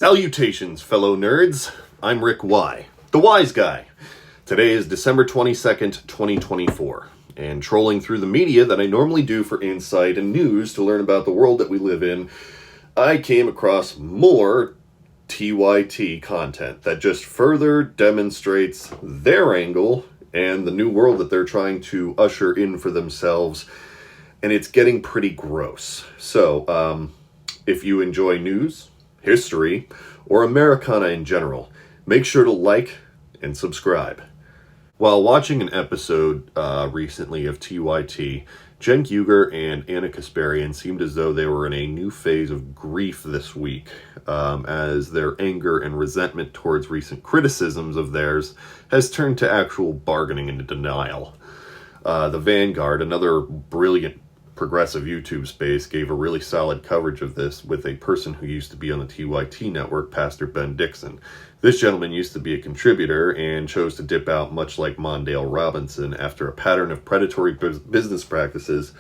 Salutations, fellow nerds. I'm Rick Y, the wise guy. Today is December 22nd, 2024, and trolling through the media that I normally do for insight and news to learn about the world that we live in, I came across more TYT content that just further demonstrates their angle and the new world that they're trying to usher in for themselves, and it's getting pretty gross. So, if you enjoy news, history, or Americana in general, make sure to like and subscribe. While watching an episode recently of TYT, Cenk and Ana seemed as though they were in a new phase of grief this week, as their anger and resentment towards recent criticisms of theirs has turned to actual bargaining and denial. The Vanguard, another brilliant progressive YouTube space, gave a really solid coverage of this with a person who used to be on the TYT network, Pastor Dixon. This gentleman used to be a contributor and chose to dip out, much like Mondale Robinson, after a pattern of predatory business practices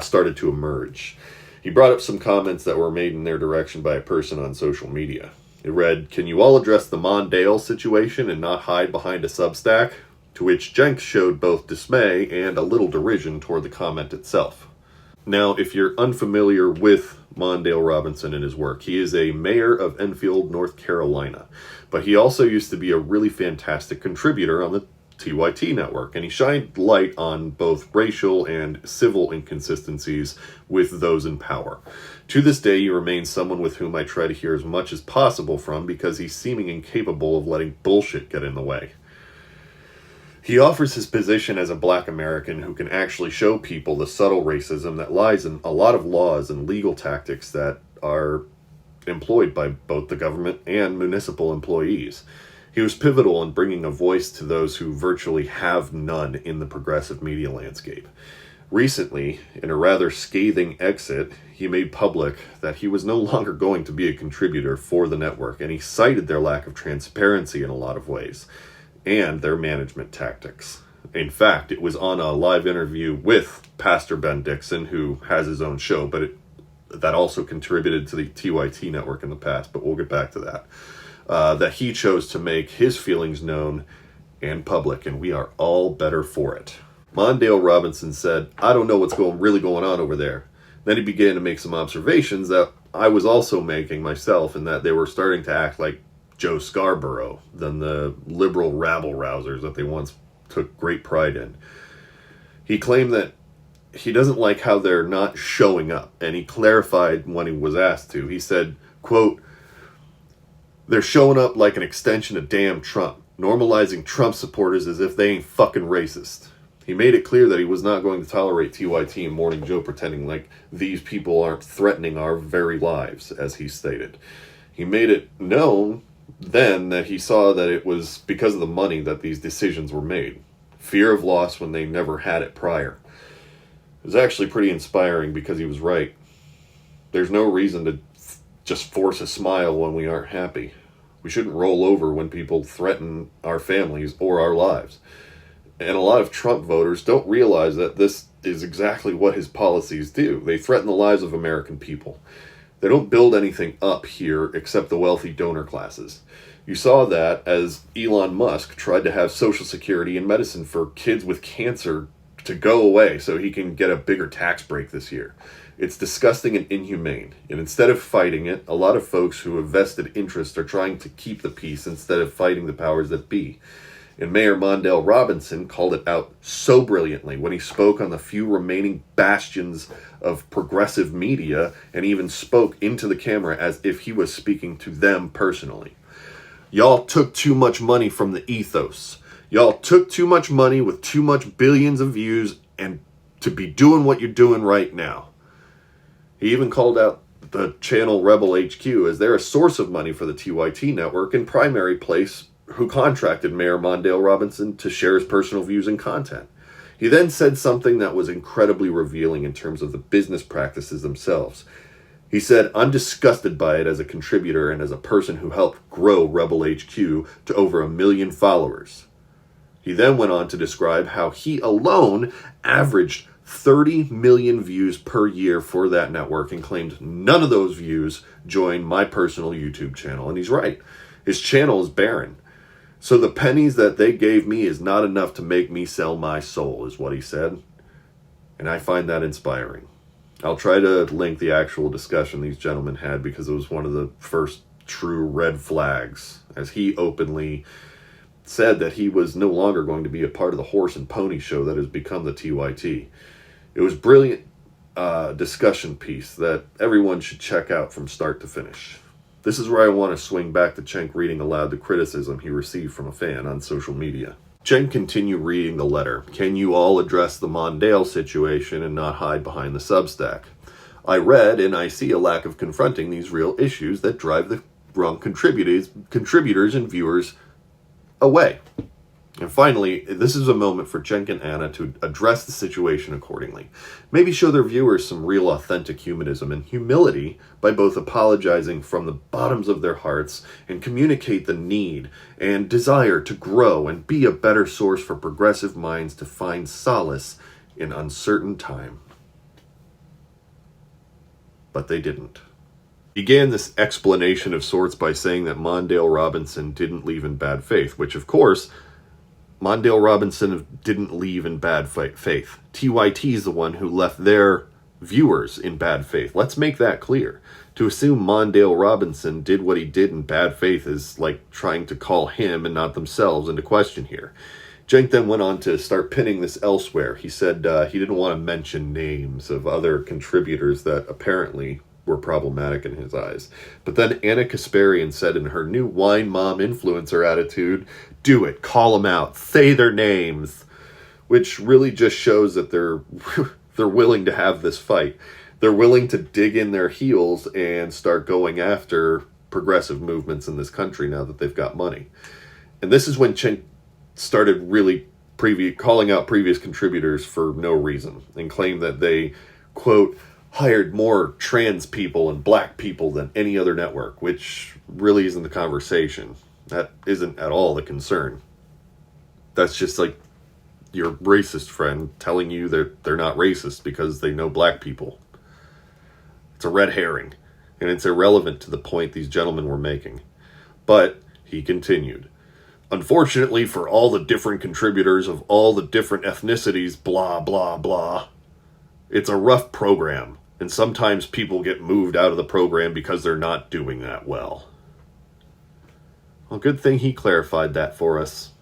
started to emerge. He brought up some comments that were made in their direction by a person on social media. It read, "Can you all address the Mondale situation and not hide behind a Substack?" To which Cenk showed both dismay and a little derision toward the comment itself. Now, if you're unfamiliar with Mondale Robinson and his work, he is a mayor of Enfield, North Carolina, but he also used to be a really fantastic contributor on the TYT network, and he shined light on both racial and civil inconsistencies with those in power. To this day, he remains someone with whom I try to hear as much as possible from because he's seeming incapable of letting bullshit get in the way. He offers his position as a black American who can actually show people the subtle racism that lies in a lot of laws and legal tactics that are employed by both the government and municipal employees. He was pivotal in bringing a voice to those who virtually have none in the progressive media landscape. Recently, in a rather scathing exit, he made public that he was no longer going to be a contributor for the network, and he cited their lack of transparency in a lot of ways and their management tactics. In fact, it was on a live interview with Pastor Dixon, who has his own show, but that also contributed to the TYT network in the past, but we'll get back to that, that he chose to make his feelings known and public, and we are all better for it. Mondale Robinson said, "I don't know what's really going on over there." Then he began to make some observations that I was also making myself, in that they were starting to act like Joe Scarborough than the liberal rabble-rousers that they once took great pride in. He claimed that he doesn't like how they're not showing up, and he clarified when he was asked to. He said, quote, "They're showing up like an extension of damn Trump, normalizing Trump supporters as if they ain't fucking racist." He made it clear that he was not going to tolerate TYT and Morning Joe pretending like these people aren't threatening our very lives, as he stated. He made it known then that he saw that it was because of the money that these decisions were made. Fear of loss when they never had it prior. It was actually pretty inspiring because he was right. There's no reason to just force a smile when we aren't happy. We shouldn't roll over when people threaten our families or our lives. And a lot of Trump voters don't realize that this is exactly what his policies do. They threaten the lives of American people. They don't build anything up here except the wealthy donor classes. You saw that as Elon Musk tried to have Social Security and medicine for kids with cancer to go away so he can get a bigger tax break this year. It's disgusting and inhumane. And instead of fighting it, a lot of folks who have vested interest are trying to keep the peace instead of fighting the powers that be. And Mayor Mondale Robinson called it out so brilliantly when he spoke on the few remaining bastions of progressive media, and even spoke into the camera as if he was speaking to them personally. "Y'all took too much money from the ethos. Y'all took too much money with too much billions of views and to be doing what you're doing right now." He even called out the channel Rebel HQ as they're a source of money for the TYT network and primary place who contracted Mayor Mondale Robinson to share his personal views and content. He then said something that was incredibly revealing in terms of the business practices themselves. He said, "I'm disgusted by it as a contributor and as a person who helped grow Rebel HQ to over 1 million followers." He then went on to describe how he alone averaged 30 million views per year for that network, and claimed none of those views joined my personal YouTube channel. And he's right. His channel is barren. So the pennies that they gave me is not enough to make me sell my soul, is what he said. And I find that inspiring. I'll try to link the actual discussion these gentlemen had, because it was one of the first true red flags, as he openly said that he was no longer going to be a part of the horse and pony show that has become the TYT. It was a brilliant discussion piece that everyone should check out from start to finish. This is where I want to swing back to Cenk reading aloud the criticism he received from a fan on social media. Cenk continued reading the letter. Can you all address the Mondale situation and not hide behind the Substack? I read and I see a lack of confronting these real issues that drive the wrong contributors and viewers away. And finally, this is a moment for Cenk and Ana to address the situation accordingly. Maybe show their viewers some real authentic humanism and humility by both apologizing from the bottoms of their hearts and communicate the need and desire to grow and be a better source for progressive minds to find solace in uncertain time. But they didn't. Began this explanation of sorts by saying that Mondale Robinson didn't leave in bad faith, which of course, Mondale Robinson didn't leave in bad faith. TYT is the one who left their viewers in bad faith. Let's make that clear. To assume Mondale Robinson did what he did in bad faith is like trying to call him and not themselves into question here. Cenk then went on to start pinning this elsewhere. He said he didn't want to mention names of other contributors that apparently were problematic in his eyes. But then Ana said in her new wine mom influencer attitude, do it, call them out, say their names, which really just shows that they're willing to have this fight. They're willing to dig in their heels and start going after progressive movements in this country now that they've got money. And this is when Cenk started really calling out previous contributors for no reason and claimed that they, quote, hired more trans people and black people than any other network, which really isn't the conversation. That isn't at all the concern. That's just like your racist friend telling you that they're not racist because they know black people. It's a red herring, and it's irrelevant to the point these gentlemen were making. But he continued, unfortunately for all the different contributors of all the different ethnicities, blah, blah, blah, it's a rough program, and sometimes people get moved out of the program because they're not doing that well. Well, good thing he clarified that for us.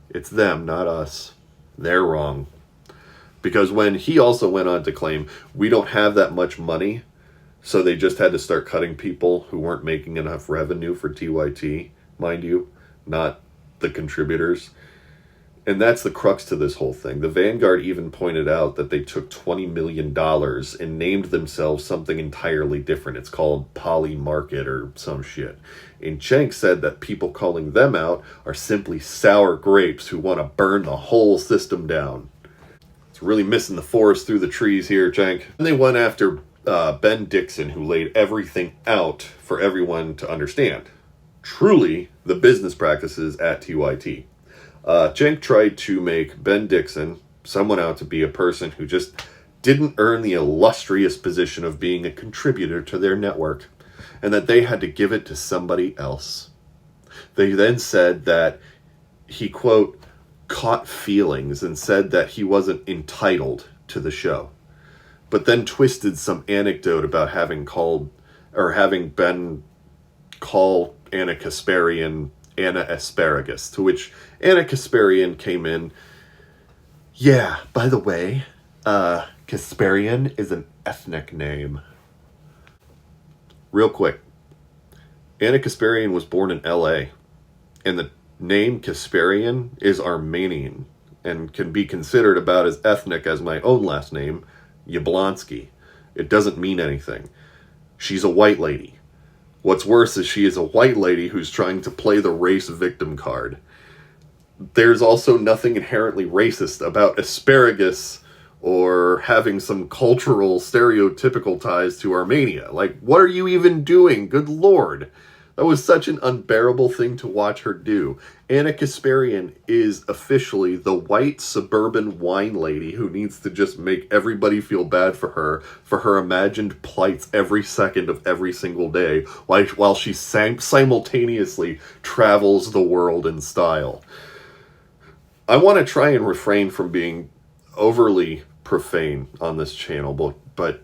It's them, not us. They're wrong. Because when he also went on to claim, we don't have that much money, so they just had to start cutting people who weren't making enough revenue for TYT, mind you, not the contributors. And that's the crux to this whole thing. The Vanguard even pointed out that they took $20 million and named themselves something entirely different. It's called Poly Market or some shit. And Cenk said that people calling them out are simply sour grapes who want to burn the whole system down. It's really missing the forest through the trees here, Cenk. And they went after Ben Dixon, who laid everything out for everyone to understand. Truly, the business practices at TYT. Cenk tried to make Ben Dixon someone out to be a person who just didn't earn the illustrious position of being a contributor to their network, and that they had to give it to somebody else. They then said that he, quote, caught feelings and said that he wasn't entitled to the show, but then twisted some anecdote about having Ben call Ana Kasparian Ana Asparagus, to which Ana Kasparian came in, yeah, by the way, Kasparian is an ethnic name. Real quick, Ana Kasparian was born in LA, and the name Kasparian is Armenian and can be considered about as ethnic as my own last name, Yablonsky. It doesn't mean anything. She's a white lady. What's worse is she is a white lady who's trying to play the race victim card. There's also nothing inherently racist about asparagus or having some cultural stereotypical ties to Armenia. Like, what are you even doing? Good Lord. That was such an unbearable thing to watch her do. Ana Kasparian is officially the white suburban wine lady who needs to just make everybody feel bad for her imagined plights every second of every single day, while she simultaneously travels the world in style. I want to try and refrain from being overly profane on this channel, but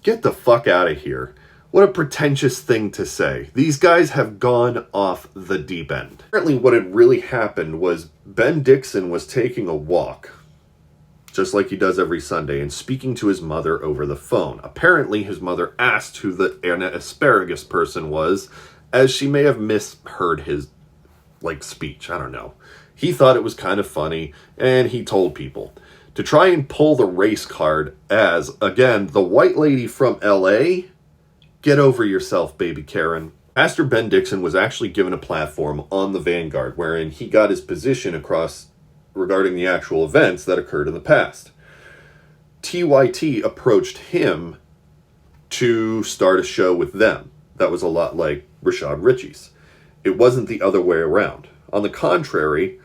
get the fuck out of here. What a pretentious thing to say. These guys have gone off the deep end. Apparently what had really happened was Ben Dixon was taking a walk, just like he does every Sunday, and speaking to his mother over the phone. Apparently his mother asked who the Ana Asparagus person was, as she may have misheard his, speech. I don't know. He thought it was kind of funny, and he told people to try and pull the race card as, again, the white lady from LA. Get over yourself, baby Karen. Pastor Ben Dixon was actually given a platform on the Vanguard wherein he got his position across regarding the actual events that occurred in the past. TYT approached him to start a show with them. That was a lot like Rashad Ritchie's. It wasn't the other way around. On the contrary,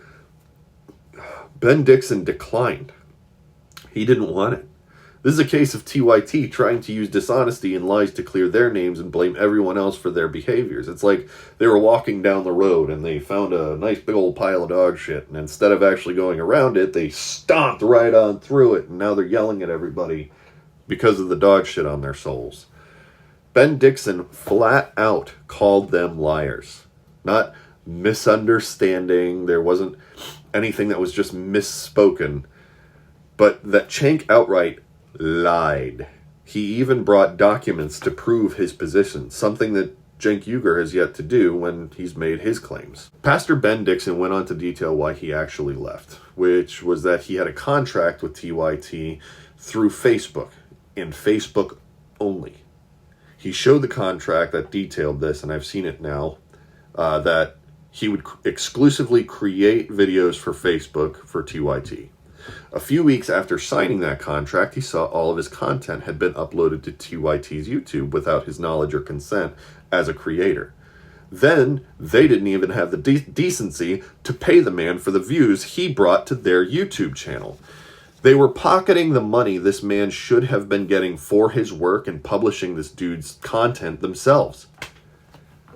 Ben Dixon declined. He didn't want it. This is a case of TYT trying to use dishonesty and lies to clear their names and blame everyone else for their behaviors. It's like they were walking down the road and they found a nice big old pile of dog shit, and instead of actually going around it, they stomped right on through it, and now they're yelling at everybody because of the dog shit on their souls. Ben Dixon flat out called them liars. Not misunderstanding. There wasn't anything that was just misspoken, but that Cenk outright lied. He even brought documents to prove his position, something that Cenk Uygur has yet to do when he's made his claims. Pastor Ben Dixon went on to detail why he actually left, which was that he had a contract with TYT through Facebook, and Facebook only. He showed the contract that detailed this, and I've seen it now, that he would exclusively create videos for Facebook for TYT. A few weeks after signing that contract, he saw all of his content had been uploaded to TYT's YouTube without his knowledge or consent as a creator. Then, they didn't even have the decency to pay the man for the views he brought to their YouTube channel. They were pocketing the money this man should have been getting for his work and publishing this dude's content themselves.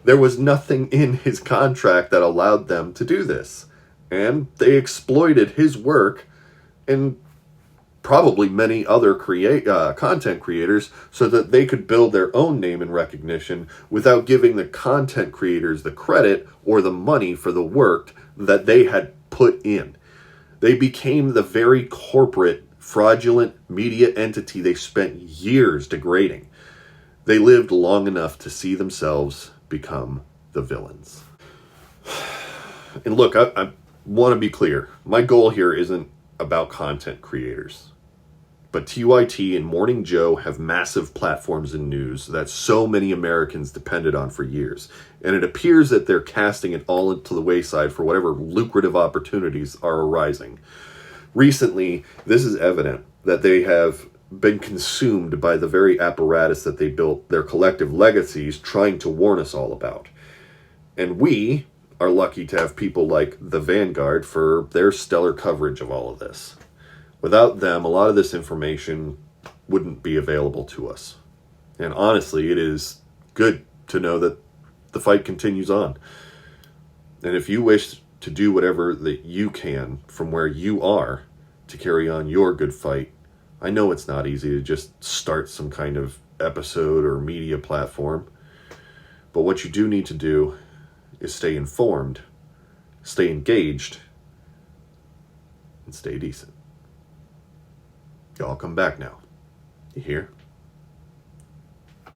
There was nothing in his contract that allowed them to do this, and they exploited his work and probably many other content creators so that they could build their own name and recognition without giving the content creators the credit or the money for the work that they had put in. They became the very corporate, fraudulent media entity they spent years degrading. They lived long enough to see themselves become the villains. And look, I want to be clear. My goal here isn't about content creators. But TYT and Morning Joe have massive platforms in news that so many Americans depended on for years. And it appears that they're casting it all into the wayside for whatever lucrative opportunities are arising. Recently, this is evident that they have been consumed by the very apparatus that they built their collective legacies trying to warn us all about. And we are lucky to have people like the Vanguard for their stellar coverage of all of this. Without them, a lot of this information wouldn't be available to us. And honestly, it is good to know that the fight continues on. And if you wish to do whatever that you can from where you are to carry on your good fight, I know it's not easy to just start some kind of episode or media platform. But what you do need to do is stay informed, stay engaged, and stay decent. Y'all come back now. You hear?